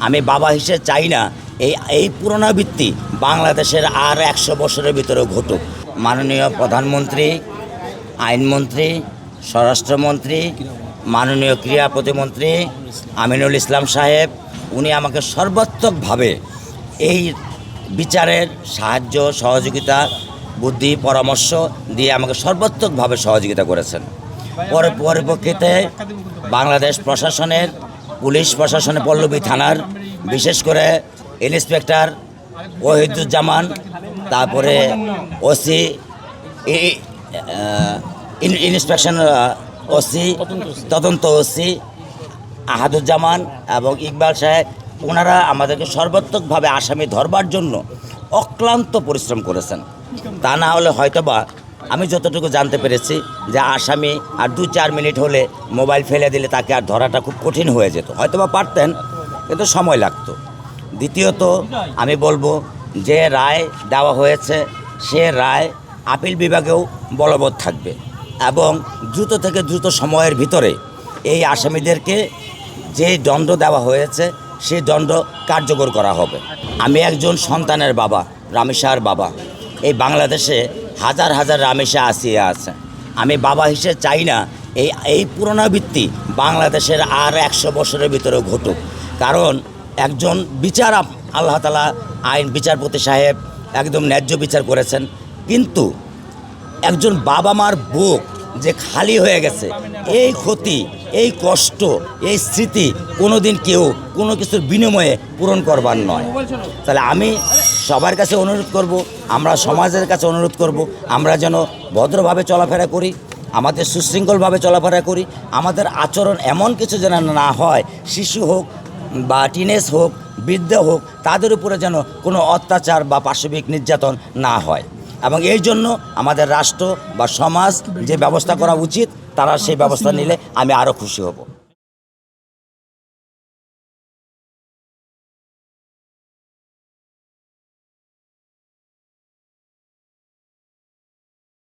আমি বাবা হিসেবে চাই না এই পুনরাবৃত্তি বাংলাদেশের আর 100 বছরের ভিতরে ঘটুক। মাননীয় প্রধানমন্ত্রী, আইনমন্ত্রী, স্বরাষ্ট্রমন্ত্রী, মাননীয় ক্রীড়া প্রতিমন্ত্রী আমিনুল ইসলাম সাহেব, উনি আমাকে সর্বাত্মকভাবে এই বিচারের সাহায্য সহযোগিতা বুদ্ধি পরামর্শ দিয়ে আমাকে সর্বাত্মকভাবে সহযোগিতা করেছেন। পরিপ্রেক্ষিতে বাংলাদেশ প্রশাসনের, পুলিশ প্রশাসনের, পল্লবী থানার বিশেষ করে ইন্সপেক্টর ওহিদুজ্জামান, তারপরে ওসি, ইন্সপেকশন ওসি, তদন্ত ওসি আহাদুজ্জামান এবং ইকবাল সাহেব, ওনারা আমাদেরকে সর্বাত্মকভাবে আসামি ধরবার জন্য অক্লান্ত পরিশ্রম করেছেন। তা না হলে হয়তোবা আমি যতটুকু জানতে পেরেছি যে আসামি আর 2-4 মিনিট হলে মোবাইল ফেলে দিলে তাকে আর ধরাটা খুব কঠিন হয়ে যেত। হয়তোবা পারতেন, কিন্তু সময় লাগতো। দ্বিতীয়ত আমি বলবো, যে রায় দেওয়া হয়েছে সে রায় আপিল বিভাগেও বলবৎ থাকবে এবং দ্রুত থেকে দ্রুত সময়ের ভিতরে এই আসামিদেরকে যে দণ্ড দেওয়া হয়েছে সেই দণ্ড কার্যকর করা হবে। আমি একজন সন্তানের বাবা, রামেশার বাবা। এই বাংলাদেশে হাজার হাজার রামেশা আসিয়া আছে। আমি বাবা হিসেবে চাই না এই পুনরাবৃত্তি বাংলাদেশের আর 100 বছরের ভিতরে ঘটুক। কারণ একজন বিচার, আল্লাহ তাআলা আইন বিচারপতি সাহেব একদম ন্যায্য বিচার করেছেন, কিন্তু একজন বাবা মার বুক যে খালি হয়ে গেছে, এই ক্ষতি, এই কষ্ট, এই স্মৃতি কোনো দিন কেউ কোনো কিছুর বিনিময়ে পূরণ করবার নয়। তাহলে আমি সবার কাছে অনুরোধ করব, আমরা সমাজের কাছে অনুরোধ করব, আমরা যেন ভদ্রভাবে চলাফেরা করি, আমাদের সুশৃঙ্খলভাবে চলাফেরা করি, আমাদের আচরণ এমন কিছু যেন না হয়, শিশু হোক বা টিনেজ হোক, বৃদ্ধ হোক, তাদের উপরে যেন কোনো অত্যাচার বা পাশবিক নির্যাতন না হয়। এবং এই জন্য আমাদের রাষ্ট্র বা সমাজ যে ব্যবস্থা করা উচিত, তারা সেই ব্যবস্থা নিলে আমি আরও খুশি হব।